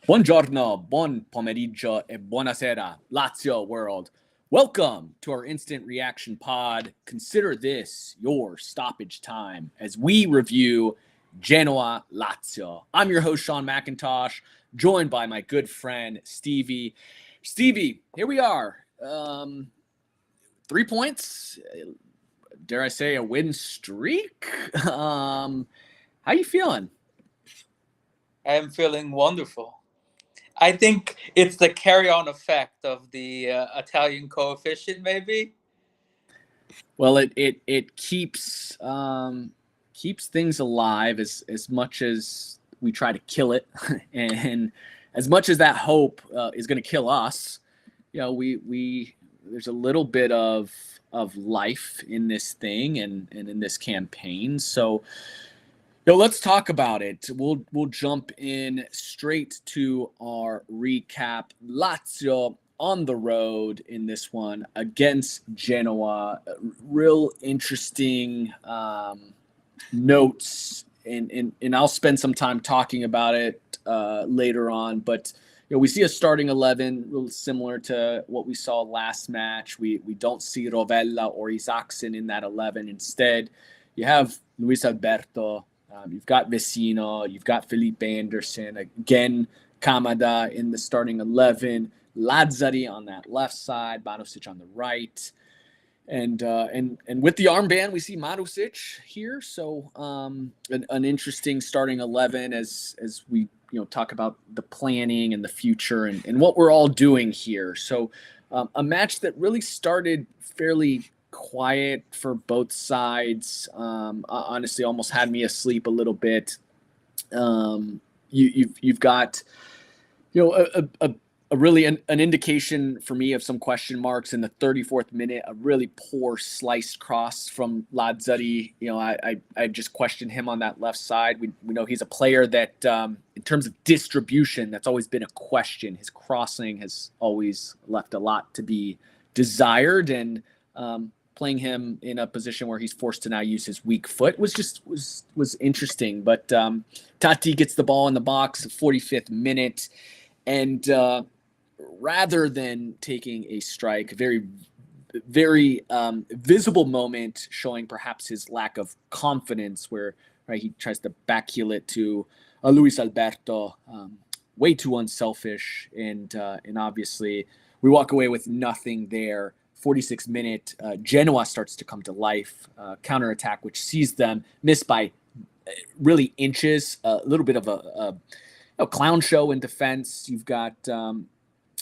Buongiorno, buon pomeriggio, e buonasera, Lazio world. Welcome to our instant reaction pod. Consider this your stoppage time as we review Genoa Lazio. I'm your host, Sean McIntosh, joined by my good friend, Stevie. Stevie, here we are. 3 points. Dare I say a win streak? How you feeling? I am feeling wonderful. I think it's the carry-on effect of the Italian coefficient, maybe. Well, it keeps things alive as much as we try to kill it, and as much as that hope is going to kill us. You know, we there's a little bit of life in this thing and in this campaign. So, let's talk about it. We'll jump in straight to our recap. Lazio on the road in this one against Genoa. Real interesting notes, and I'll spend some time talking about it later on. But we see a starting 11 real similar to what we saw last match. We don't see Rovella or Isaacson in that 11. Instead, you have Luis Alberto. You've got Vecino. You've got Felipe Anderson. Again, Kamada in the starting 11. Lazzari on that left side. Marusic on the right. And with the armband, we see Marusic here. So an interesting starting 11 as we talk about the planning and the future and what we're all doing here. So a match that really started fairly quiet for both sides. Honestly, almost had me asleep a little bit. You've got a really an indication for me of some question marks in the 34th minute. A really poor sliced cross from Lazzari. I just questioned him on that left side. We know he's a player that in terms of distribution, that's always been a question. His crossing has always left a lot to be desired, and playing him in a position where he's forced to now use his weak foot was interesting. But Tati gets the ball in the box, 45th minute, and rather than taking a strike, very, very visible moment showing perhaps his lack of confidence, where he tries to backheel it to Luis Alberto, way too unselfish, and obviously we walk away with nothing there. 46th minute, Genoa starts to come to life, counterattack, which sees them miss by really inches, a little bit of a clown show in defense. You've got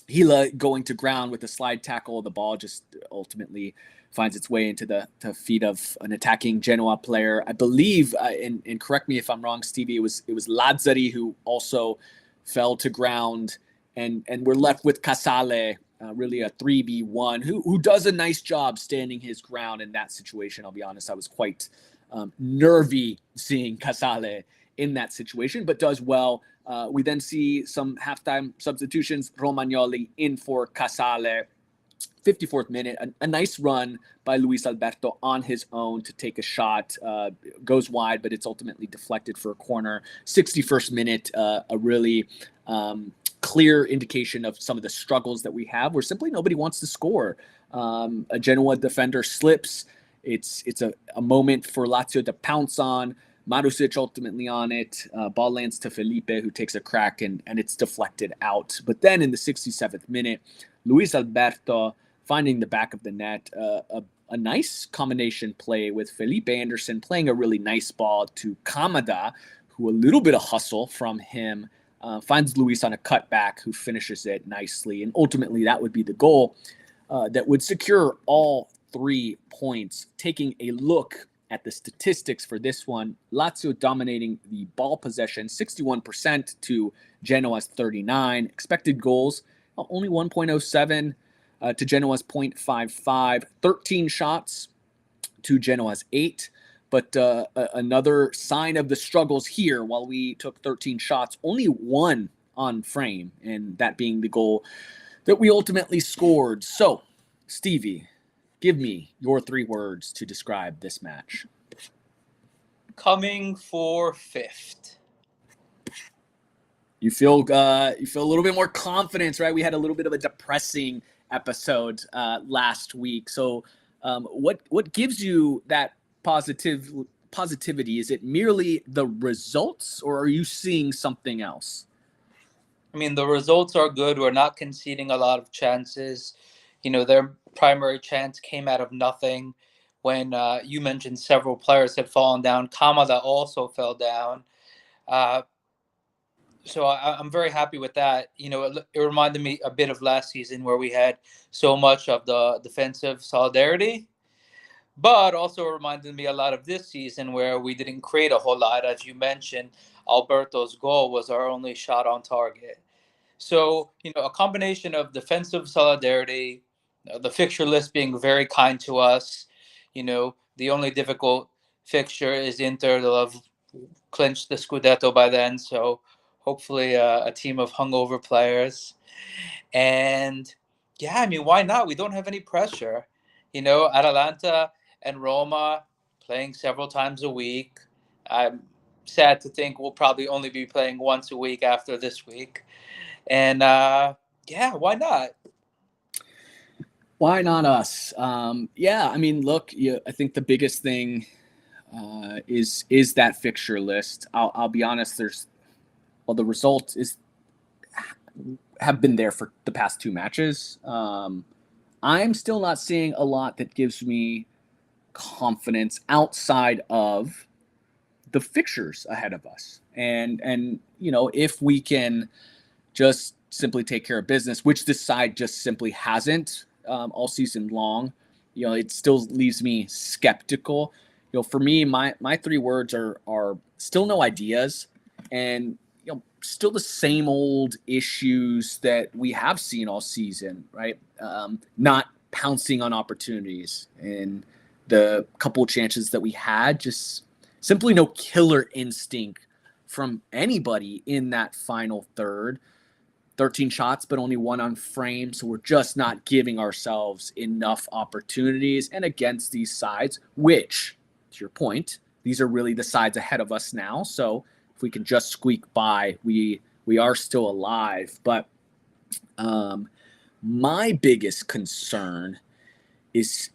Gila going to ground with a slide tackle. The ball just ultimately finds its way into the feet of an attacking Genoa player. I believe, and correct me if I'm wrong, Stevie, it was Lazzari who also fell to ground, and we're left with Casale, really a 3v1, who does a nice job standing his ground in that situation. I'll be honest, I was quite nervy seeing Casale in that situation, but does well. We then see some halftime substitutions. Romagnoli in for Casale. 54th minute, a nice run by Luis Alberto on his own to take a shot. Goes wide, but it's ultimately deflected for a corner. 61st minute, a really clear indication of some of the struggles that we have, where simply nobody wants to score. A Genoa defender slips. It's a moment for Lazio to pounce on. Marusic ultimately on it. Ball lands to Felipe, who takes a crack, and it's deflected out. But then in the 67th minute, Luis Alberto finding the back of the net. A nice combination play with Felipe Anderson playing a really nice ball to Kamada, who a little bit of hustle from him finds Luis on a cutback, who finishes it nicely. And ultimately, that would be the goal that would secure all 3 points. Taking a look at the statistics for this one, Lazio dominating the ball possession, 61% to Genoa's 39. Expected goals, only 1.07 to Genoa's 0.55. 13 shots to Genoa's 8. But another sign of the struggles here, while we took 13 shots, only 1 on frame, and that being the goal that we ultimately scored. So, Stevie, give me your 3 words to describe this match. Coming for 5th. you feel a little bit more confidence, right? We had a little bit of a depressing episode last week. So what gives you that positivity? Is it merely the results, or are you seeing something else? I mean, the results are good. We're not conceding a lot of chances. Their primary chance came out of nothing when you mentioned several players had fallen down. Kamada also fell down. Uh, so I'm very happy with that. It reminded me a bit of last season where we had so much of the defensive solidarity, but also reminded me a lot of this season where we didn't create a whole lot. As you mentioned, Alberto's goal was our only shot on target. So, a combination of defensive solidarity, the fixture list being very kind to us. The only difficult fixture is Inter. They'll have clinched the Scudetto by then. So, hopefully, a team of hungover players. And yeah, I mean, why not? We don't have any pressure. Atalanta and Roma playing several times a week. I'm sad to think we'll probably only be playing once a week after this week. And yeah, why not? Why not us? Yeah, I mean, look, I think the biggest thing is that fixture list. I'll be honest. The result have been there for the past two matches. I'm still not seeing a lot that gives me confidence outside of the fixtures ahead of us. And if we can just simply take care of business, which this side just simply hasn't all season long, it still leaves me skeptical. For me, my three words are still no ideas, and still the same old issues that we have seen all season, right? Not pouncing on opportunities, and the couple of chances that we had, just simply no killer instinct from anybody in that final third. 13 shots, but only one on frame. So we're just not giving ourselves enough opportunities. And against these sides, which, to your point, these are really the sides ahead of us now. So if we can just squeak by, we are still alive. But my biggest concern is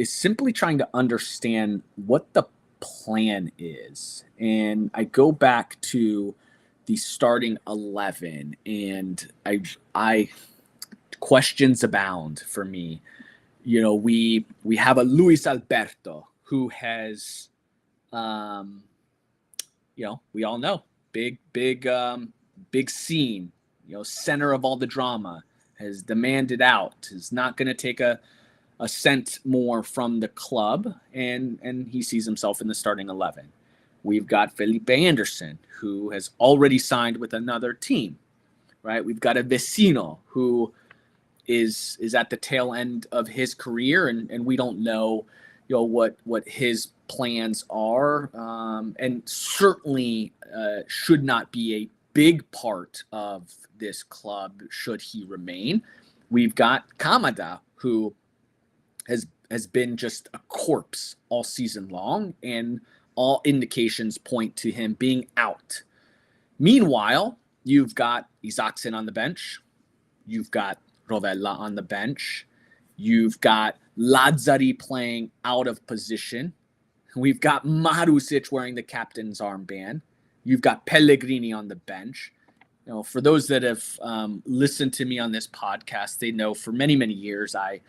simply trying to understand what the plan is. And I go back to the starting 11, and I questions abound for me. We have a Luis Alberto who has, we all know, big scene, center of all the drama, has demanded out, is not going to take a cent more from the club, and he sees himself in the starting 11. We've got Felipe Anderson, who has already signed with another team, right? We've got a Vecino who is at the tail end of his career, and we don't know, what his plans are, and certainly should not be a big part of this club should he remain. We've got Kamada, who has been just a corpse all season long, and all indications point to him being out. Meanwhile, you've got Isaacson on the bench. You've got Rovella on the bench. You've got Lazzari playing out of position. We've got Marusic wearing the captain's armband. You've got Pellegrini on the bench. For those that have listened to me on this podcast, they know for many, many years I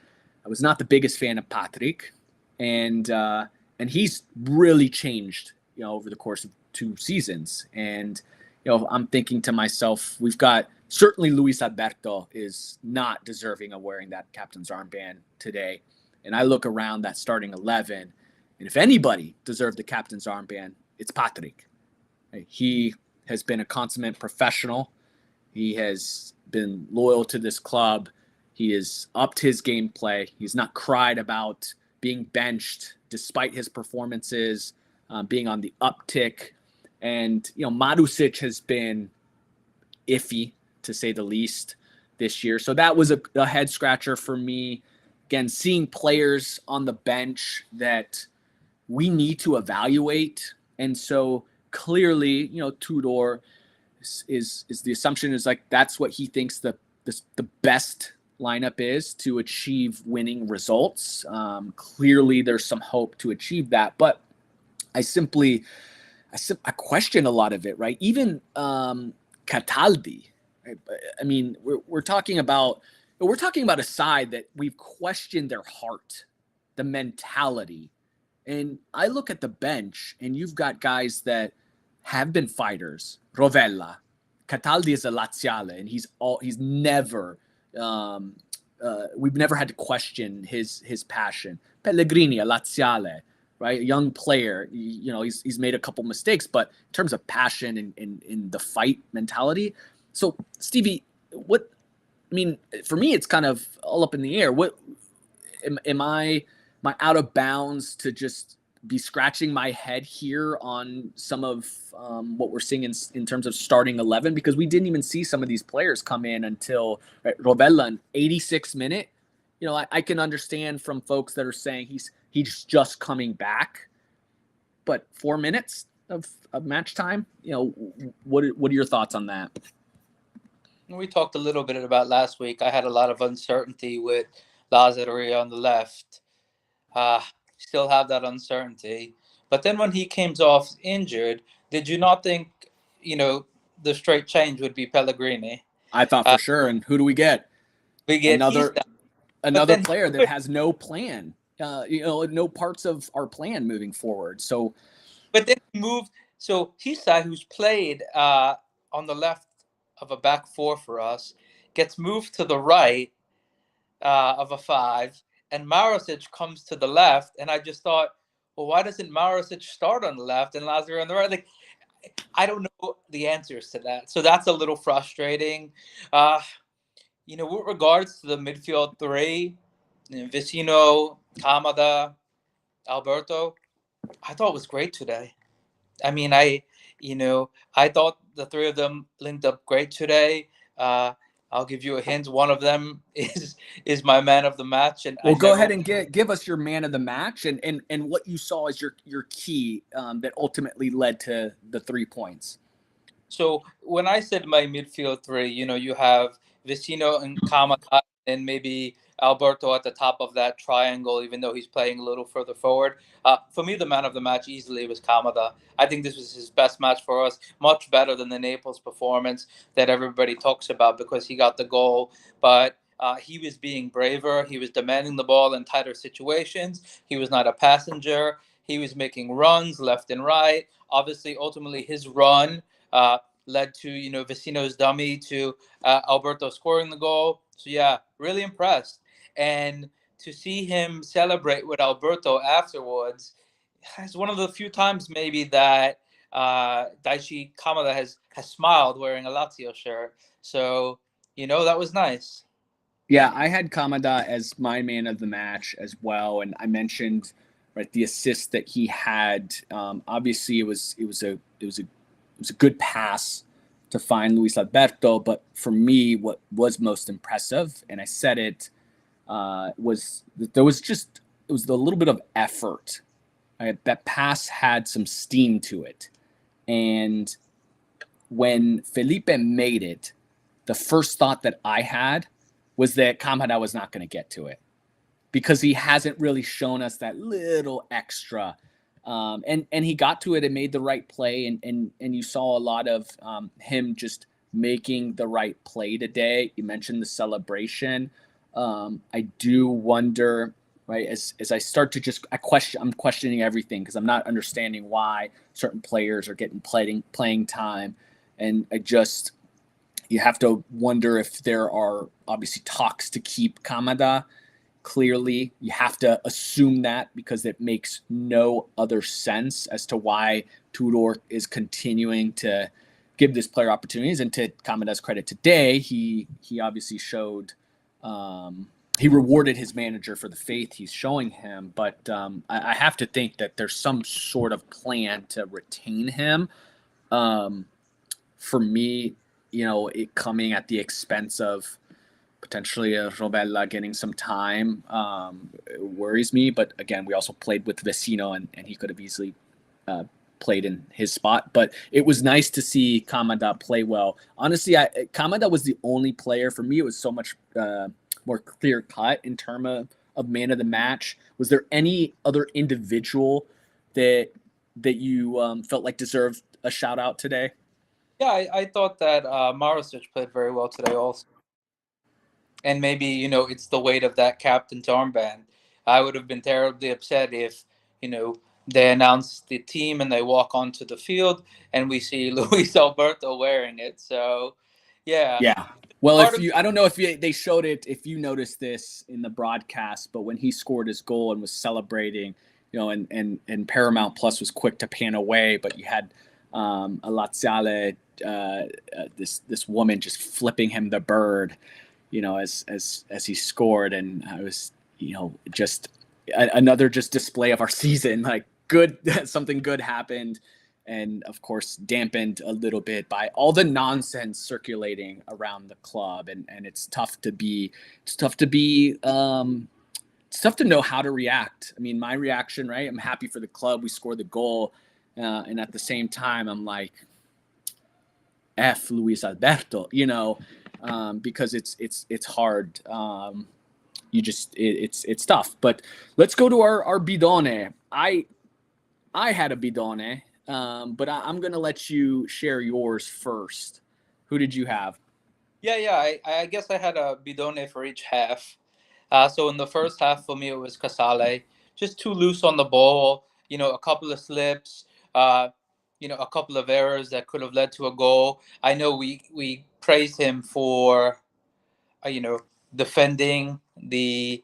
was not the biggest fan of Patrick, and he's really changed, over the course of two seasons. And, I'm thinking to myself, we've got certainly Luis Alberto is not deserving of wearing that captain's armband today. And I look around that starting 11, and if anybody deserved the captain's armband, it's Patrick. He has been a consummate professional. He has been loyal to this club. He has upped his gameplay. He's not cried about being benched despite his performances, being on the uptick. And, Marusic has been iffy, to say the least, this year. So that was a head scratcher for me. Again, seeing players on the bench that we need to evaluate. And so clearly, Tudor is the assumption is like that's what he thinks the best lineup is to achieve winning results. Clearly, there's some hope to achieve that, but I question a lot of it, right? Even Cataldi. I mean, we're talking about a side that we've questioned their heart, the mentality, and I look at the bench, and you've got guys that have been fighters. Rovella, Cataldi is a Laziale, and he's never. We've never had to question his passion. Pellegrini, a Laziale, right? A young player, he's made a couple mistakes, but in terms of passion and in the fight mentality. So Stevie, for me, it's kind of all up in the air. What am I out of bounds to just be scratching my head here on some of what we're seeing in terms of starting 11? Because we didn't even see some of these players come in until Rovella in 86th minute. I can understand from folks that are saying he's just coming back, but 4 minutes of match time, what are your thoughts on that? We talked a little bit about last week. I had a lot of uncertainty with Lazio on the left. Still have that uncertainty. But then when he came off injured, did you not think, the straight change would be Pellegrini? I thought for sure. And who do we get? We get another player that has no plan. No parts of our plan moving forward. So, but then he moved. So Hisa, who's played on the left of a back four for us, gets moved to the right of a 5, and Marusic comes to the left. And I just thought, well, why doesn't Marusic start on the left and Lazio on the right? Like, I don't know the answers to that. So that's a little frustrating. With regards to the midfield 3, Vicino, Kamada, Alberto, I thought it was great today. I mean, I thought the 3 of them linked up great today. I'll give you a hint. One of them is my man of the match. And well, go ahead and give us your man of the match and what you saw as your key that ultimately led to the 3 points. So when I said my midfield 3, you have Vicino and Kamada and maybe Alberto at the top of that triangle, even though he's playing a little further forward. For me, the man of the match easily was Kamada. I think this was his best match for us, much better than the Naples performance that everybody talks about because he got the goal. But he was being braver. He was demanding the ball in tighter situations. He was not a passenger. He was making runs left and right. Obviously, ultimately, his run led to Vicino's dummy to Alberto scoring the goal. So yeah, really impressed. And to see him celebrate with Alberto afterwards is one of the few times maybe that Daichi Kamada has smiled wearing a Lazio shirt. So that was nice. Yeah, I had Kamada as my man of the match as well, and I mentioned the assist that he had. Obviously, it was a good pass to find Luis Alberto, but for me, what was most impressive, and I said it, was that it was a little bit of effort. Right? That pass had some steam to it, and when Felipe made it, the first thought that I had was that Kamada was not going to get to it because he hasn't really shown us that little extra. And he got to it and made the right play, and you saw a lot of him just making the right play today. You mentioned the celebration. I do wonder, right, as I start to I'm questioning everything because I'm not understanding why certain players are getting playing time, and you have to wonder if there are obviously talks to keep Kamada. Clearly, you have to assume that because it makes no other sense as to why Tudor is continuing to give this player opportunities. And to Kamada's credit today, he obviously showed he rewarded his manager for the faith he's showing him. But I have to think that there's some sort of plan to retain him. For me, it coming at the expense of potentially Rovella getting some time worries me. But again, we also played with Vecino, and he could have easily played in his spot. But it was nice to see Kamada play well. Honestly, Kamada was the only player for me. It was so much more clear cut in terms of man of the match. Was there any other individual that you felt like deserved a shout out today? Yeah, I thought that Marosic played very well today also. And maybe, it's the weight of that captain's armband. I would have been terribly upset if, they announce the team and they walk onto the field and we see Luis Alberto wearing it. So, yeah. Yeah. Well, Part of I don't know if they showed it, if you noticed this in the broadcast, but when he scored his goal and was celebrating, and Paramount Plus was quick to pan away, but you had a Laziale, this woman just flipping him the bird, as he scored, and I was, just another just display of our season, like good, something good happened. And of course, dampened a little bit by all the nonsense circulating around the club, and it's tough to know how to react. I mean, my reaction, right? I'm happy for the club. We scored the goal, and at the same time, I'm like, F Luis Alberto, because it's hard. It's tough. But let's go to our bidone. I had a bidone. But I'm going to let you share yours first. Who did you have? Yeah. I guess I had a bidone for each half. So in the first half, for me, it was Casale. Just too loose on the ball. A couple of slips. A couple of errors that could have led to a goal. I know we praised him for, defending the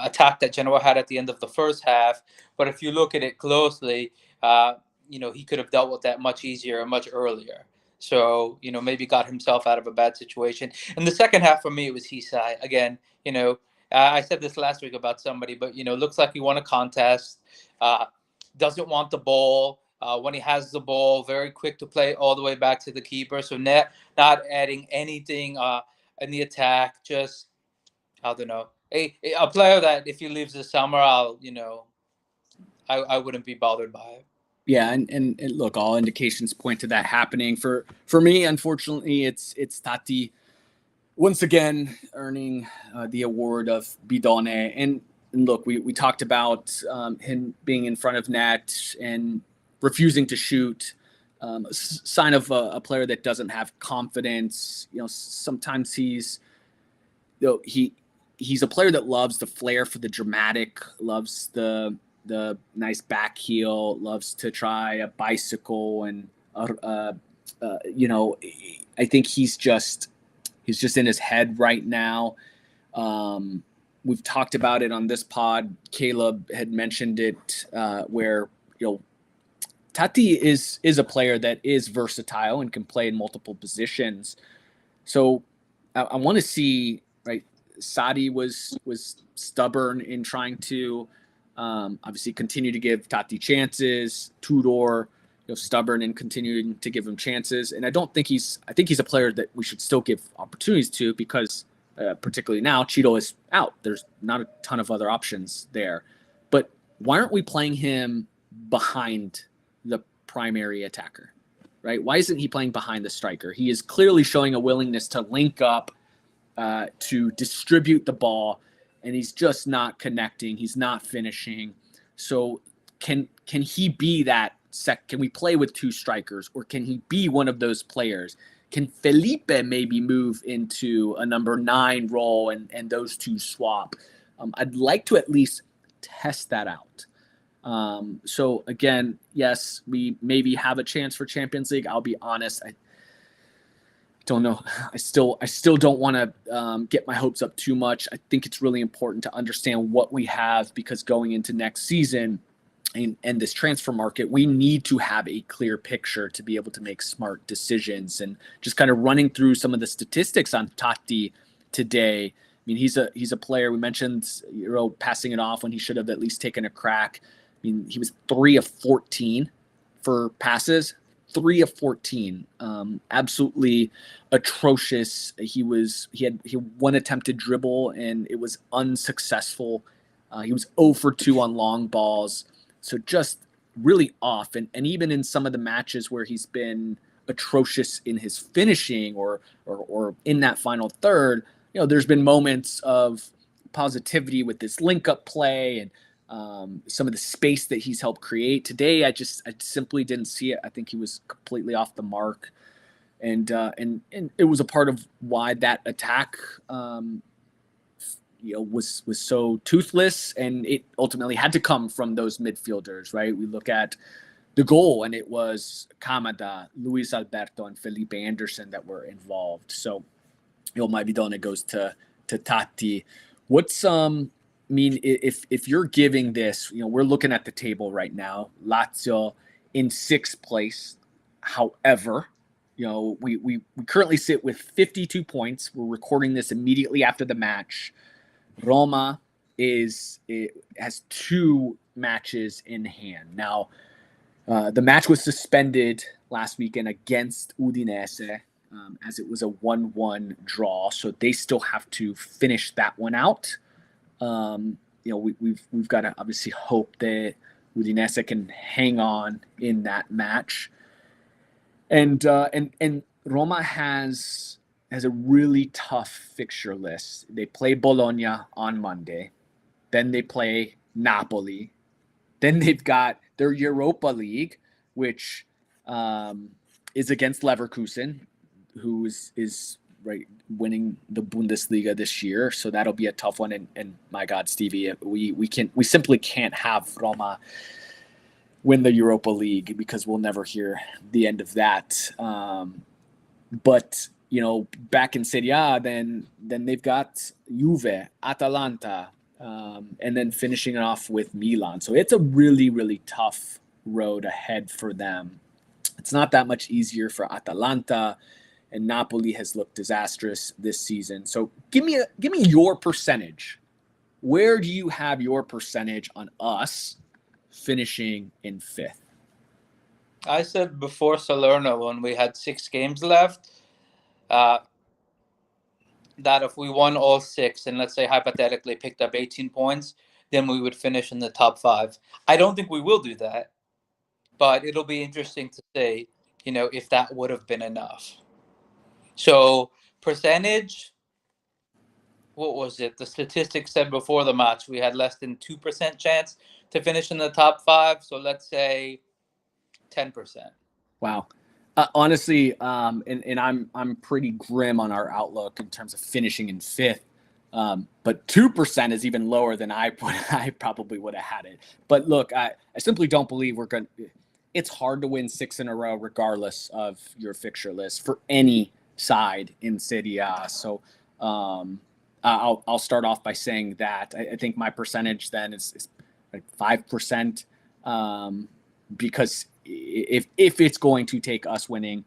attack that Genoa had at the end of the first half. But if you look at it closely, he could have dealt with that much easier and much earlier. So, maybe got himself out of a bad situation. And the second half for me, it was Hisai. Again, I said this last week about somebody, but, looks like he won a contest, doesn't want the ball. When he has the ball, very quick to play all the way back to the keeper. So not adding anything in the attack, just, I don't know, a player that if he leaves this summer, I wouldn't be bothered by it. Yeah, and look, all indications point to that happening. For me, unfortunately, it's Tati once again earning the award of bidone. And look, we talked about him being in front of net and refusing to shoot. Sign of a player that doesn't have confidence. Sometimes he's a player that loves the flair for the dramatic, loves the nice back heel, loves to try a bicycle, and I think he's just in his head right now. We've talked about it on this pod. Caleb had mentioned it, where Tati is a player that is versatile and can play in multiple positions. So I want to see, right. Sadi was stubborn in trying to obviously continue to give Tati chances. Tudor, stubborn in continuing to give him chances. And I think he's a player that we should still give opportunities to, because particularly now Cheeto is out. There's not a ton of other options there. But why aren't we playing him behind the primary attacker, right? Why isn't he playing behind the striker? He is clearly showing a willingness to link up, to distribute the ball, and he's just not connecting. He's not finishing. So can he be that can we play with two strikers, or can he be one of those players? Can Felipe maybe move into a number 9 role and those two swap? I'd like to at least test that out. So again, yes, we maybe have a chance for Champions League. I'll be honest, I don't know. I still don't want to get my hopes up too much. I think it's really important to understand what we have, because going into next season and this transfer market, we need to have a clear picture to be able to make smart decisions. And just kind of running through some of the statistics on Tati today. I mean, he's a player. We mentioned passing it off when he should have at least taken a crack. I mean, he was 3 of 14 for passes. 3 of 14, absolutely atrocious. He had one attempted dribble and it was unsuccessful. He was 0 for 2 on long balls. So just really off. And even in some of the matches where he's been atrocious in his finishing or in that final third, there's been moments of positivity with this link up play and some of the space that he's helped create. Today, I simply didn't see it. I think he was completely off the mark, and it was a part of why that attack was so toothless, and it ultimately had to come from those midfielders, right? We look at the goal, and it was Kamada, Luis Alberto, and Felipe Anderson that were involved. So, my bidone goes to Tati. What's if you're giving this, we're looking at the table right now. Lazio in 6th place. However, we currently sit with 52 points. We're recording this immediately after the match. Roma has 2 matches in hand. Now, the match was suspended last weekend against Udinese as it was a 1-1 draw, so they still have to finish that one out. We've got to obviously hope that Udinese can hang on in that match, and Roma has a really tough fixture list. They play Bologna on Monday, then they play Napoli, then they've got their Europa League, which is against Leverkusen, who is right winning the Bundesliga this year. So that'll be a tough one. And my God, Stevie, we simply can't have Roma win the Europa League because we'll never hear the end of that. But back in Serie A, then they've got Juve, Atalanta, and then finishing it off with Milan. So it's a really, really tough road ahead for them. It's not that much easier for Atalanta, and Napoli has looked disastrous this season. So give me your percentage. Where do you have your percentage on us finishing in 5th? I said before Salerno, when we had 6 games left, that if we won all 6 and let's say hypothetically picked up 18 points, then we would finish in the top 5. I don't think we will do that, but it'll be interesting to say, if that would have been enough. So percentage, what was it? The statistics said before the match we had less than 2% chance to finish in the top 5. So let's say 10%. Wow. Honestly, and I'm pretty grim on our outlook in terms of finishing in 5th. But 2% is even lower than I probably would have had it. But look, I simply don't believe we're going to. It's hard to win 6 in a row, regardless of your fixture list for any side in Serie A. So I'll start off by saying that I think my percentage then is like 5%, because if it's going to take us winning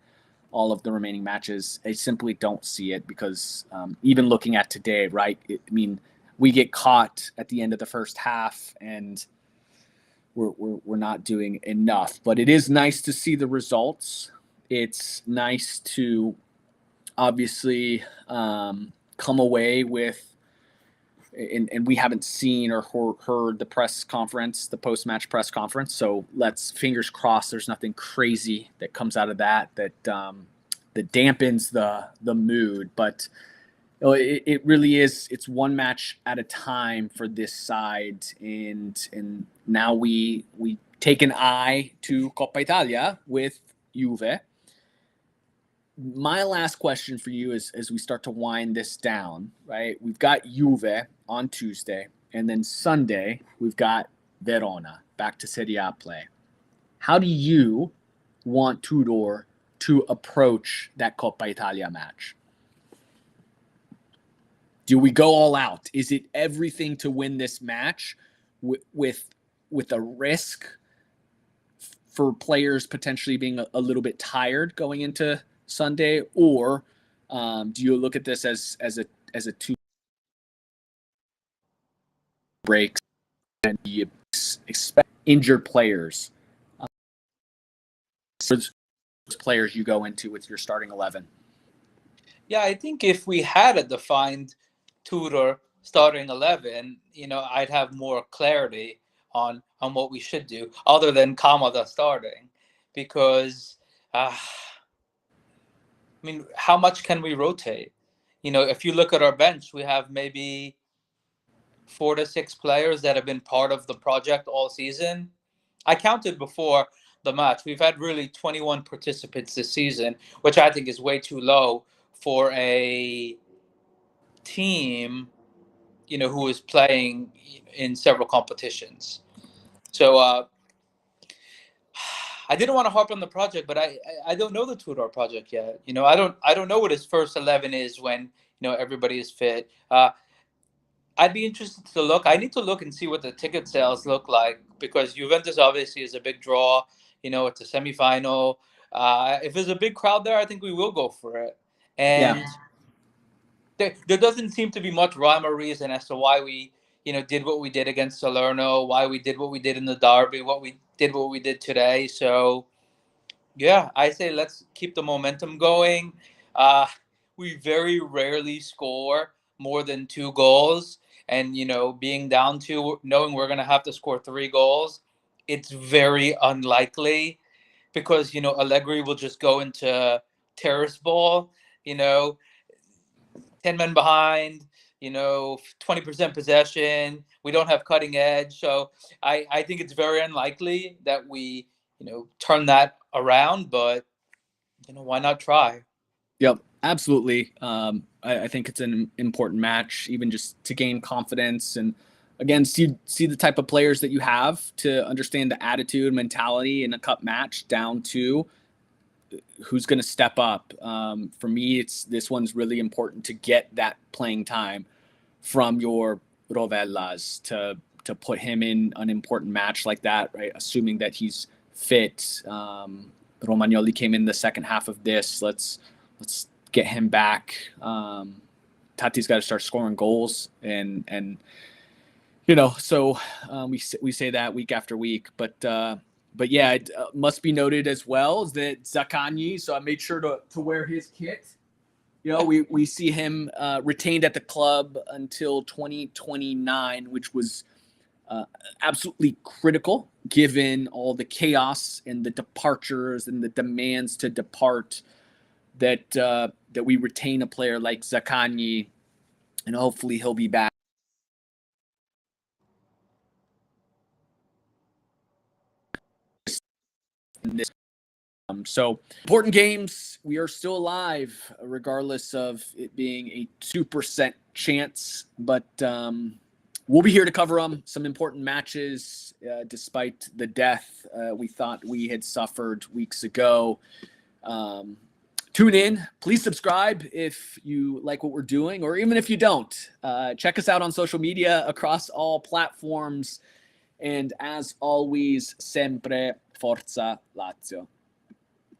all of the remaining matches, I simply don't see it, because even looking at today, right? We get caught at the end of the first half and we're not doing enough. But it is nice to see the results. It's nice to obviously come away with, and we haven't seen or heard the press conference, the post-match press conference. So let's fingers crossed there's nothing crazy that comes out of that dampens the mood. But it really is. It's one match at a time for this side, and now we take an eye to Coppa Italia with Juve. My last question for you is, as we start to wind this down, right? We've got Juve on Tuesday, and then Sunday we've got Verona back to Serie A play. How do you want Tudor to approach that Coppa Italia match? Do we go all out? Is it everything to win this match with a risk for players potentially being a little bit tired going into Sunday, or do you look at this as a 2 breaks and you expect injured players? Those players you go into with your starting 11. Yeah, I think if we had a defined Tudor starting 11, I'd have more clarity on what we should do, other than Kamada starting, because I mean, how much can we rotate? If you look at our bench, we have maybe 4 to 6 players that have been part of the project all season. I counted before the match. We've had really 21 participants this season, which I think is way too low for a team, who is playing in several competitions. So I didn't want to harp on the project, but I don't know the Tudor project yet. I don't know what his first 11 is when everybody is fit. I'd be interested to look. I need to look and see what the ticket sales look like, because Juventus obviously is a big draw. It's a semifinal. If there's a big crowd there, I think we will go for it. And there doesn't seem to be much rhyme or reason as to why we, did what we did against Salerno, why we did what we did in the derby, what we did today. So, yeah, I say let's keep the momentum going. We very rarely score more than 2 goals. And, being down to knowing we're going to have to score 3 goals, it's very unlikely, because, Allegri will just go into terrace ball, 10 men behind, 20% possession. We don't have cutting edge. So I think it's very unlikely that we, turn that around, but, why not try? Yep, absolutely. I think it's an important match, even just to gain confidence and, again, see the type of players that you have, to understand the attitude, mentality in a cup match, down to who's going to step up. For me, this one's really important to get that playing time from your Rovellas, to put him in an important match like that, right? Assuming that he's fit. Romagnoli came in the second half of this. Let's get him back. Tati's got to start scoring goals, and so we say that week after week, but yeah, it must be noted as well that Zaccagni. So I made sure to wear his kit. We see him retained at the club until 2029, which was absolutely critical, given all the chaos and the departures and the demands to depart, that we retain a player like Zaccagni, and hopefully he'll be back. So important games. We are still alive, regardless of it being a 2% chance, but we'll be here to cover them. Some important matches, despite the death we thought we had suffered weeks ago. Tune in. Please subscribe if you like what we're doing, or even if you don't. Check us out on social media across all platforms. And as always, sempre Forza Lazio.